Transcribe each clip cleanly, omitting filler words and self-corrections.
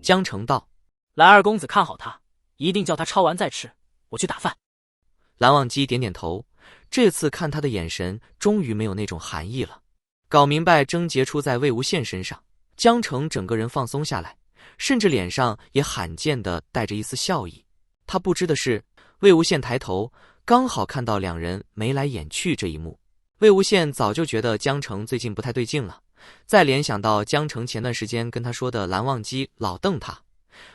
江澄道：“蓝二公子看好他，一定叫他抄完再吃，我去打饭。”蓝忘机点点头，这次看他的眼神终于没有那种寒意了，搞明白症结出在魏无羡身上。江澄整个人放松下来，甚至脸上也罕见地带着一丝笑意。他不知的是，魏无羡抬头刚好看到两人眉来眼去这一幕。魏无羡早就觉得江澄最近不太对劲了，再联想到江澄前段时间跟他说的蓝忘机老瞪他，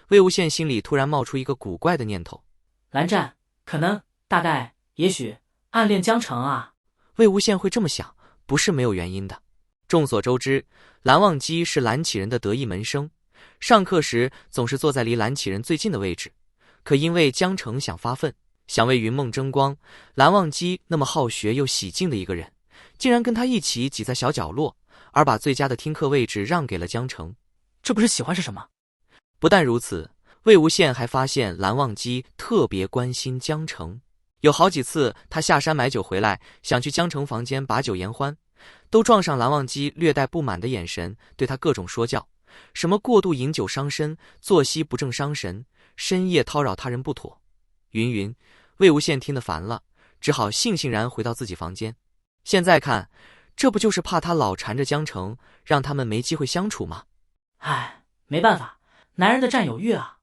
魏无羡心里突然冒出一个古怪的念头：蓝湛可能、大概、也许暗恋江澄啊。魏无羡会这么想，不是没有原因的。众所周知，蓝忘机是蓝启仁的得意门生，上课时总是坐在离蓝启仁最近的位置。可因为江澄想发奋，想为云梦争光，蓝忘机那么好学又喜静的一个人，竟然跟他一起挤在小角落，而把最佳的听课位置让给了江澄。这不是喜欢是什么？不但如此，魏无羡还发现蓝忘机特别关心江澄。有好几次他下山买酒回来，想去江澄房间把酒言欢，都撞上蓝忘机略带不满的眼神，对他各种说教，什么过度饮酒伤身，作息不正伤神，深夜叨扰他人不妥，云云。魏无羡听得烦了，只好悻悻然回到自己房间。现在看，这不就是怕他老缠着江澄，让他们没机会相处吗？唉，没办法，男人的占有欲啊。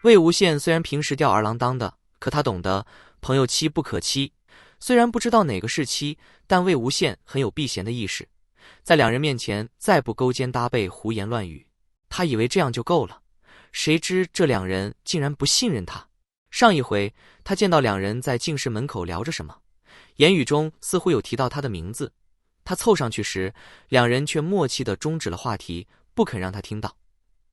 魏无羡虽然平时吊儿郎当的，可他懂得朋友妻不可欺。虽然不知道哪个是妻，但魏无羡很有避嫌的意识，在两人面前再不勾肩搭背胡言乱语。他以为这样就够了，谁知这两人竟然不信任他。上一回他见到两人在净室门口聊着什么，言语中似乎有提到他的名字，他凑上去时，两人却默契地终止了话题，不肯让他听到。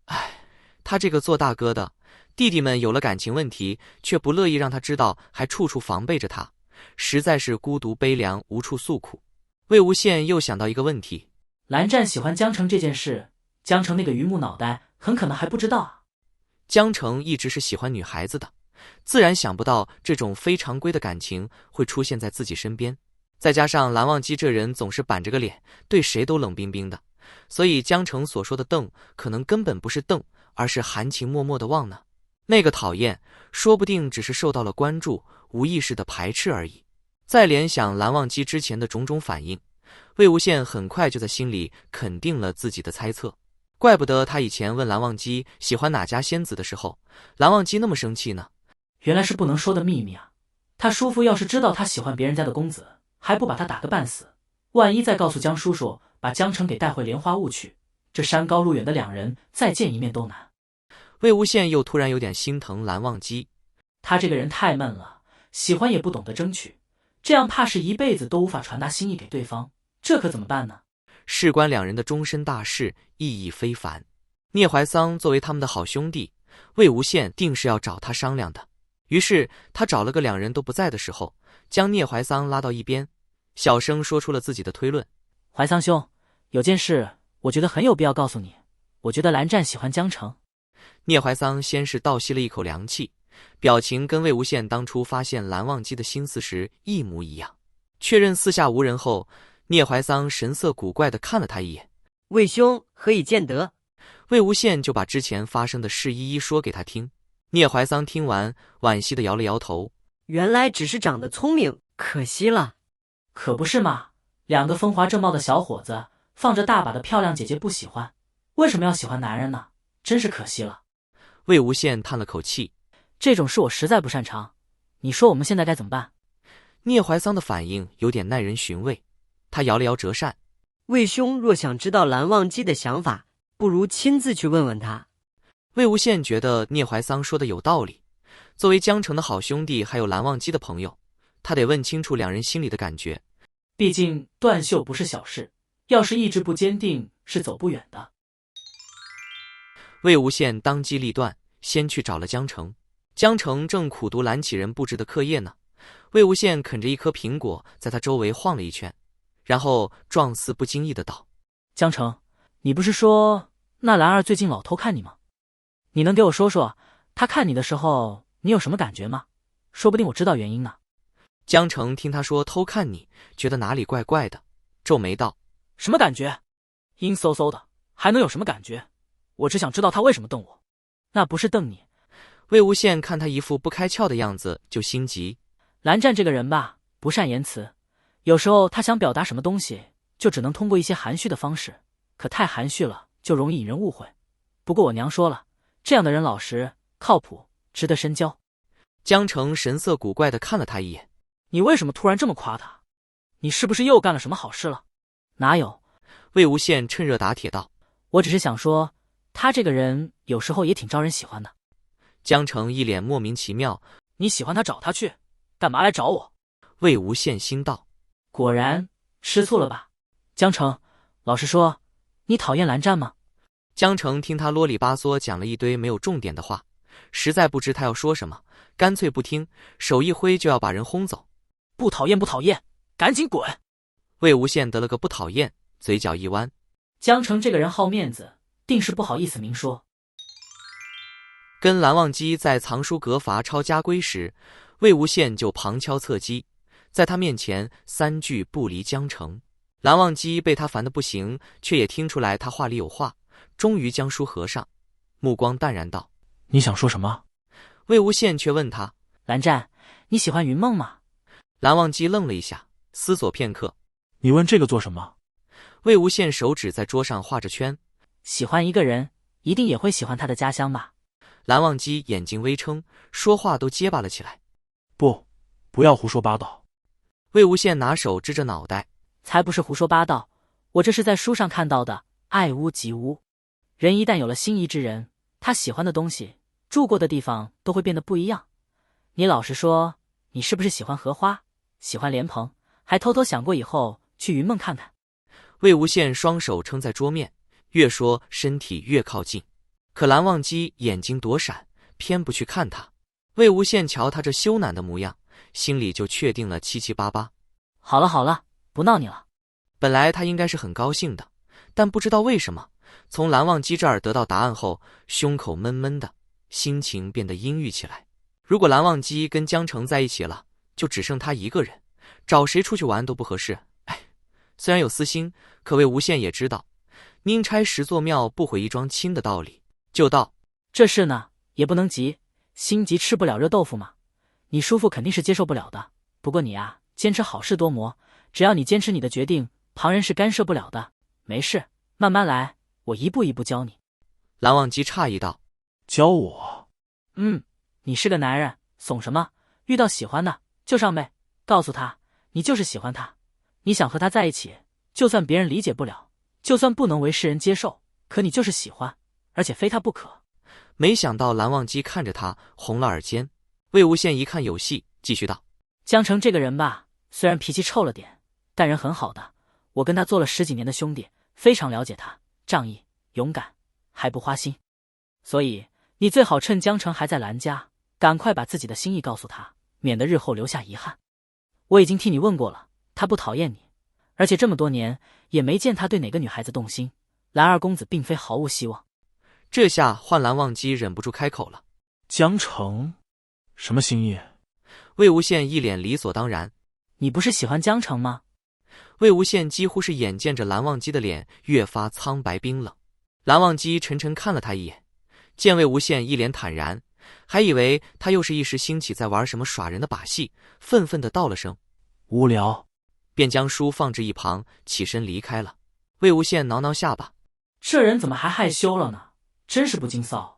唉，他这个做大哥的，弟弟们有了感情问题，却不乐意让他知道，还处处防备着他，实在是孤独悲凉，无处诉苦。魏无羡又想到一个问题：蓝湛喜欢江澄这件事，江澄那个榆木脑袋很可能还不知道啊。江澄一直是喜欢女孩子的，自然想不到这种非常规的感情会出现在自己身边。再加上蓝忘机这人总是板着个脸，对谁都冷冰冰的，所以江澄所说的瞪可能根本不是瞪，而是含情脉脉的望呢。那个讨厌说不定只是受到了关注，无意识的排斥而已。再联想蓝忘机之前的种种反应，魏无羡很快就在心里肯定了自己的猜测。怪不得他以前问蓝忘机喜欢哪家仙子的时候，蓝忘机那么生气呢。原来是不能说的秘密啊！他叔父要是知道他喜欢别人家的公子，还不把他打个半死？万一再告诉江叔叔，把江澄给带回莲花坞去，这山高路远的两人再见一面都难。魏无羡又突然有点心疼蓝忘机，他这个人太闷了，喜欢也不懂得争取，这样怕是一辈子都无法传达心意给对方，这可怎么办呢？事关两人的终身大事，意义非凡。聂怀桑作为他们的好兄弟，魏无羡定是要找他商量的。于是他找了个两人都不在的时候，将聂怀桑拉到一边，小声说出了自己的推论：怀桑兄，有件事我觉得很有必要告诉你，我觉得蓝湛喜欢江澄。聂怀桑先是倒吸了一口凉气，表情跟魏无羡当初发现蓝忘机的心思时一模一样。确认四下无人后，聂怀桑神色古怪地看了他一眼：魏兄何以见得？魏无羡就把之前发生的事一一说给他听。聂怀桑听完，惋惜地摇了摇头：原来只是长得聪明，可惜了。可不是嘛，两个风华正茂的小伙子，放着大把的漂亮姐姐不喜欢，为什么要喜欢男人呢？真是可惜了。魏无羡叹了口气：这种事我实在不擅长，你说我们现在该怎么办？聂怀桑的反应有点耐人寻味，他摇了摇折扇：魏兄若想知道蓝忘机的想法，不如亲自去问问他。魏无羡觉得聂怀桑说的有道理，作为江澄的好兄弟，还有蓝忘机的朋友，他得问清楚两人心里的感觉。毕竟断袖不是小事，要是意志不坚定，是走不远的。魏无羡当机立断，先去找了江澄。江澄正苦读蓝启仁布置的课业呢。魏无羡啃着一颗苹果，在他周围晃了一圈，然后状似不经意的道：江澄，你不是说那蓝儿最近老偷看你吗？你能给我说说，他看你的时候，你有什么感觉吗？说不定我知道原因呢。江澄听他说偷看你，觉得哪里怪怪的，皱眉道：什么感觉？阴飕飕的，还能有什么感觉？我只想知道他为什么瞪我。那不是瞪你。魏无羡看他一副不开窍的样子，就心急。蓝湛这个人吧，不善言辞，有时候他想表达什么东西，就只能通过一些含蓄的方式，可太含蓄了，就容易引人误会。不过我娘说了，这样的人老实、靠谱，值得深交。江澄神色古怪地看了他一眼。你为什么突然这么夸他？你是不是又干了什么好事了？哪有？魏无羡趁热打铁道。我只是想说，他这个人有时候也挺招人喜欢的。江澄一脸莫名其妙。你喜欢他找他去，干嘛来找我？魏无羡心道。果然吃醋了吧？江澄，老实说，你讨厌蓝湛吗？江澄听他啰里吧嗦讲了一堆没有重点的话，实在不知他要说什么，干脆不听，手一挥就要把人轰走。不讨厌不讨厌，赶紧滚！魏无羡得了个不讨厌，嘴角一弯。江澄这个人好面子，定是不好意思明说。跟蓝忘机在藏书阁罚抄家规时，魏无羡就旁敲侧击，在他面前三句不离江澄。蓝忘机被他烦得不行，却也听出来他话里有话，终于将书合上，目光淡然道：你想说什么？魏无羡却问他：蓝湛，你喜欢云梦吗？蓝忘机愣了一下，思索片刻。你问这个做什么？魏无羡手指在桌上画着圈。喜欢一个人，一定也会喜欢他的家乡吧？蓝忘机眼睛微撑，说话都结巴了起来。不要胡说八道。魏无羡拿手支着脑袋。才不是胡说八道，我这是在书上看到的，爱屋及乌。人一旦有了心仪之人，他喜欢的东西，住过的地方都会变得不一样。你老实说，你是不是喜欢荷花，喜欢莲蓬，还偷偷想过以后去云梦看看？魏无羡双手撑在桌面，越说身体越靠近。可蓝忘机眼睛躲闪，偏不去看他。魏无羡瞧他这羞赧的模样，心里就确定了七七八八。好了好了，不闹你了。本来他应该是很高兴的，但不知道为什么，从蓝忘机这儿得到答案后，胸口闷闷的，心情变得阴郁起来。如果蓝忘机跟江澄在一起了，就只剩他一个人，找谁出去玩都不合适。虽然有私心，可魏无羡也知道宁拆十座庙不毁一桩亲的道理，就道：这事呢，也不能急，心急吃不了热豆腐嘛。你叔父肯定是接受不了的，不过你啊，坚持好事多磨，只要你坚持你的决定，旁人是干涉不了的。没事，慢慢来，我一步一步教你。蓝忘机诧异道：教我？你是个男人，怂什么？遇到喜欢的就上呗，告诉他你就是喜欢他，你想和他在一起，就算别人理解不了，就算不能为世人接受，可你就是喜欢，而且非他不可。没想到蓝忘机看着他红了耳尖。魏无羡一看有戏，继续道：江澄这个人吧，虽然脾气臭了点，但人很好的，我跟他做了10几年的兄弟，非常了解他，仗义勇敢，还不花心。所以你最好趁江澄还在蓝家，赶快把自己的心意告诉他，免得日后留下遗憾。我已经替你问过了，他不讨厌你，而且这么多年也没见他对哪个女孩子动心，蓝二公子并非毫无希望。这下换蓝忘机忍不住开口了：江澄，什么心意？魏无羡一脸理所当然：你不是喜欢江澄吗？魏无羡几乎是眼见着蓝忘机的脸越发苍白冰冷。蓝忘机沉沉看了他一眼，见魏无羡一脸坦然，还以为他又是一时兴起在玩什么耍人的把戏，愤愤地道了声无聊，便将书放置一旁，起身离开了。魏无羡挠挠下巴，这人怎么还害羞了呢？真是不禁臊。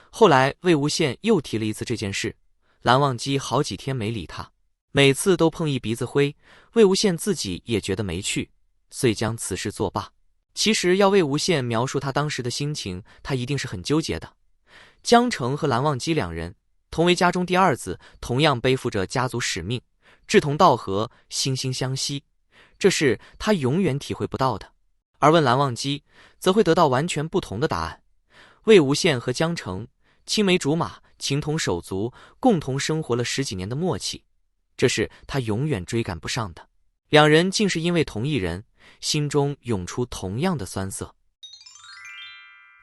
后来魏无羡又提了一次这件事，蓝忘机好几天没理他，每次都碰一鼻子灰，魏无羡自己也觉得没趣，遂将此事作罢。其实要魏无羡描述他当时的心情，他一定是很纠结的。江澄和蓝忘机两人同为家中第二子，同样背负着家族使命，志同道合，惺惺相惜，这是他永远体会不到的。而问蓝忘机，则会得到完全不同的答案。魏无羡和江澄青梅竹马，情同手足，共同生活了10几年的默契，这是他永远追赶不上的。两人竟是因为同一人，心中涌出同样的酸涩。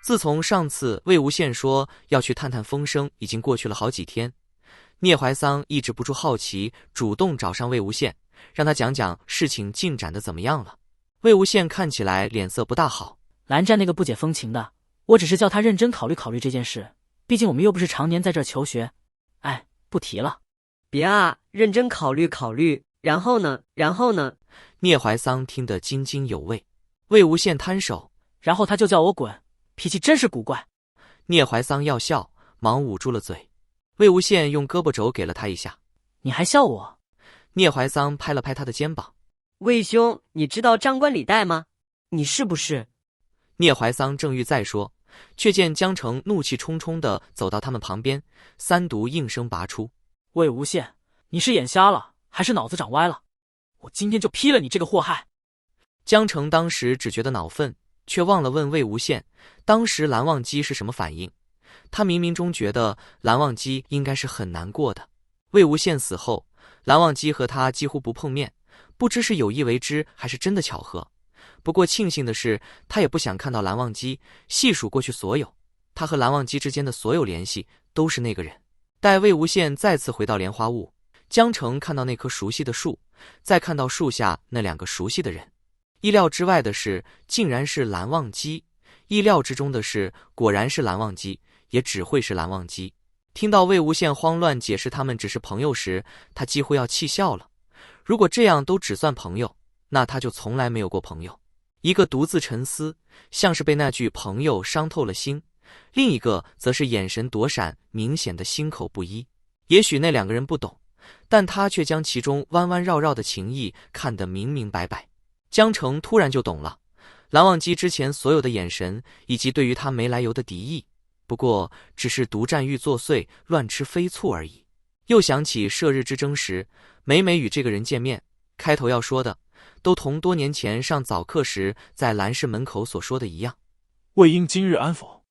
自从上次魏无羡说要去探探风声，已经过去了好几天，聂怀桑抑制不住好奇，主动找上魏无羡，让他讲讲事情进展的怎么样了。魏无羡看起来脸色不大好。蓝湛那个不解风情的，我只是叫他认真考虑考虑这件事，毕竟我们又不是常年在这儿求学。哎，不提了。别啊，认真考虑考虑。然后呢？聂怀桑听得津津有味。魏无羡摊手，然后他就叫我滚，脾气真是古怪。聂怀桑要笑，忙捂住了嘴。魏无羡用胳膊肘给了他一下。你还笑我？聂怀桑拍了拍他的肩膀。魏兄，你知道张冠李戴吗？你是不是？聂怀桑正欲再说，却见江澄怒气冲冲地走到他们旁边，三毒应声拔出。魏无羡，你是眼瞎了，还是脑子长歪了？我今天就劈了你这个祸害！江澄当时只觉得恼愤，却忘了问魏无羡，当时蓝忘机是什么反应。他冥冥中觉得蓝忘机应该是很难过的。魏无羡死后，蓝忘机和他几乎不碰面，不知是有意为之还是真的巧合。不过庆幸的是，他也不想看到蓝忘机。细数过去所有，他和蓝忘机之间的所有联系都是那个人。待魏无羡再次回到莲花坞，江澄看到那棵熟悉的树，再看到树下那两个熟悉的人，意料之外的是竟然是蓝忘机，意料之中的是果然是蓝忘机，也只会是蓝忘机。听到魏无羡慌乱解释他们只是朋友时，他几乎要气笑了。如果这样都只算朋友，那他就从来没有过朋友。一个独自沉思，像是被那句朋友伤透了心，另一个则是眼神躲闪，明显的心口不一。也许那两个人不懂，但他却将其中弯弯绕绕的情意看得明明白白。江澄突然就懂了蓝忘机之前所有的眼神，以及对于他没来由的敌意，不过只是独占欲作祟，乱吃飞醋而已。又想起射日之争时，每每与这个人见面，开头要说的都同多年前上早课时在兰氏门口所说的一样。魏婴今日安否？